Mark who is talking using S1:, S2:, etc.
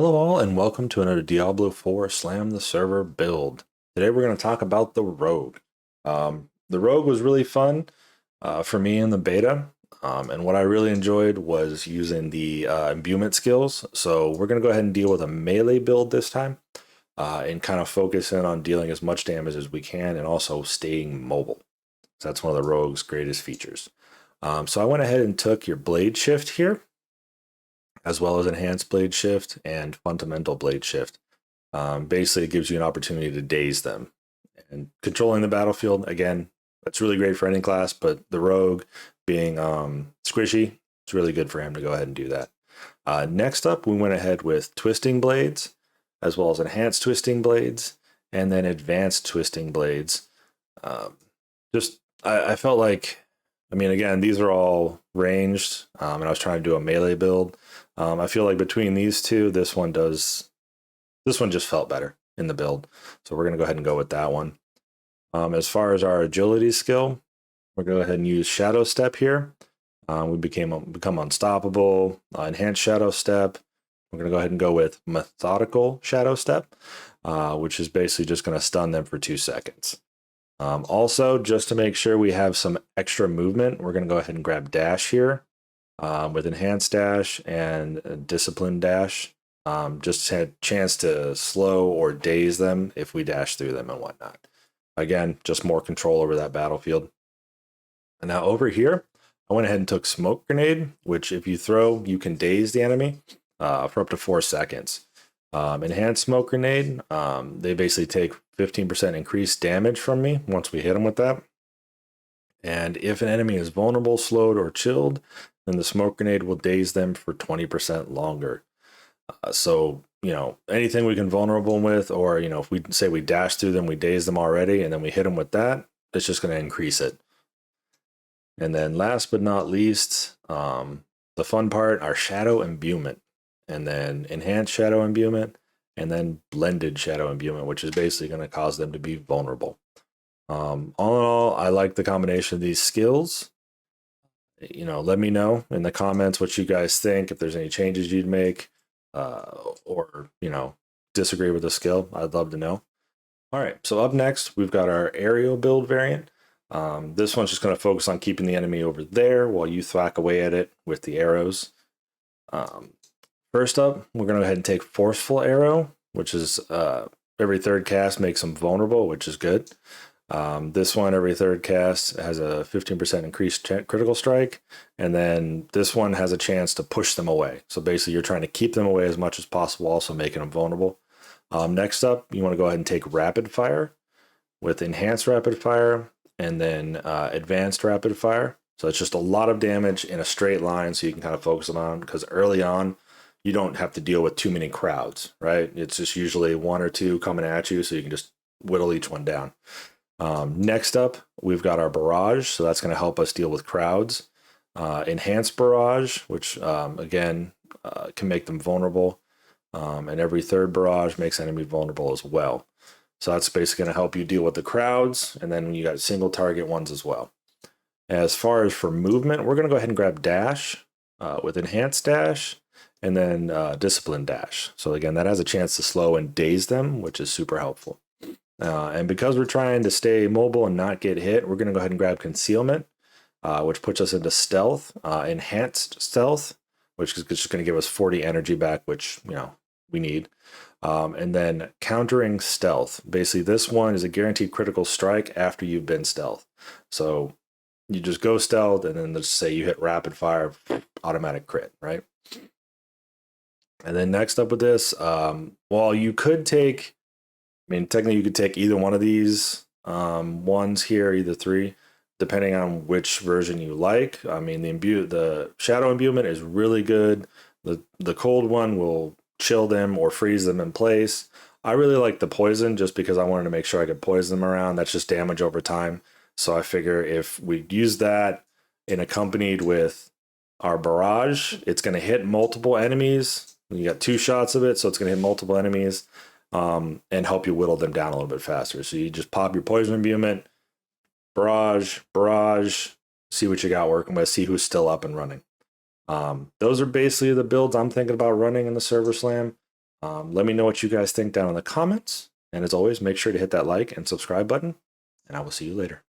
S1: Hello all and welcome to another Diablo 4 Slam the Server build. Today we're going to talk about the Rogue. The Rogue was really fun for me in the beta, and what I really enjoyed was using the imbuement skills. So we're going to go ahead and deal with a melee build this time and kind of focus in on dealing as much damage as we can and also staying mobile. So that's one of the Rogue's greatest features. So I went ahead and took your Blade Shift here, as well as enhanced blade shift and fundamental blade shift. Basically, it gives you an opportunity to daze them. And controlling the battlefield, again, that's really great for any class, but the rogue being squishy, it's really good for him to go ahead and do that. Next up, we went ahead with twisting blades, as well as enhanced twisting blades, and then advanced twisting blades. I felt like, I mean, again, these are all ranged, and I was trying to do a melee build. I feel like between these two, this one just felt better in the build. So we're going to go ahead and go with that one. As far as our agility skill, we're going to go ahead and use Shadow Step here. We become unstoppable, enhanced Shadow Step. We're going to go ahead and go with Methodical Shadow Step, which is basically just going to stun them for 2 seconds. Also, just to make sure we have some extra movement, we're going to go ahead and grab Dash here. With enhanced dash and disciplined dash, just had a chance to slow or daze them if we dash through them and whatnot. Again, just more control over that battlefield. And now over here, I went ahead and took Smoke Grenade, which if you throw, you can daze the enemy for up to 4 seconds. Enhanced Smoke Grenade, they basically take 15% increased damage from me once we hit them with that. And if an enemy is vulnerable, slowed, or chilled, then the smoke grenade will daze them for 20% longer. So, anything we can vulnerable them with, or, if we say we dash through them, we daze them already, and then we hit them with that, it's just going to increase it. And then last but not least, the fun part, our Shadow Imbuement, and then Enhanced Shadow Imbuement, and then Blended Shadow Imbuement, which is basically going to cause them to be vulnerable. All in all, I like the combination of these skills. Let me know in the comments what you guys think, if there's any changes you'd make, or, disagree with the skill. I'd love to know. All right, so up next, we've got our aerial build variant. This one's just going to focus on keeping the enemy over there while you thwack away at it with the arrows. First up, we're going to go ahead and take Forceful Arrow, which is every third cast makes them vulnerable, which is good. This one, every third cast, has a 15% increased critical strike, and then this one has a chance to push them away. So basically, you're trying to keep them away as much as possible, also making them vulnerable. Next up, you want to go ahead and take Rapid Fire with Enhanced Rapid Fire, and then Advanced Rapid Fire. So it's just a lot of damage in a straight line, so you can kind of focus on, because early on, you don't have to deal with too many crowds, right? It's just usually 1 or 2 coming at you, so you can just whittle each one down. Next up, we've got our Barrage, so that's going to help us deal with crowds. Enhanced Barrage, which again can make them vulnerable, and every third Barrage makes enemy vulnerable as well. So that's basically going to help you deal with the crowds, and then you got single target ones as well. As far as for movement, we're going to go ahead and grab Dash with Enhanced Dash, and then Disciplined Dash. So again, that has a chance to slow and daze them, which is super helpful. And because we're trying to stay mobile and not get hit, we're going to go ahead and grab Concealment, which puts us into Stealth, Enhanced Stealth, which is just going to give us 40 energy back, which, we need. And then Countering Stealth. Basically, this one is a guaranteed critical strike after you've been stealth. So you just go stealth, and then let's say you hit Rapid Fire, automatic crit, right? And then next up with this, while you could take... technically you could take either one of these ones here, either 3, depending on which version you like. The Shadow Imbuement is really good. The cold one will chill them or freeze them in place. I really like the poison just because I wanted to make sure I could poison them around. That's just damage over time. So I figure if we use that and accompanied with our Barrage, it's going to hit multiple enemies. You got 2 shots of it, so it's going to hit multiple enemies. And help you whittle them down a little bit faster. So you just pop your Poison Imbuement, Barrage, see what you got working with, see who's still up and running. Those are basically the builds I'm thinking about running in the Server Slam. Let me know what you guys think down in the comments. And as always, make sure to hit that like and subscribe button, and I will see you later.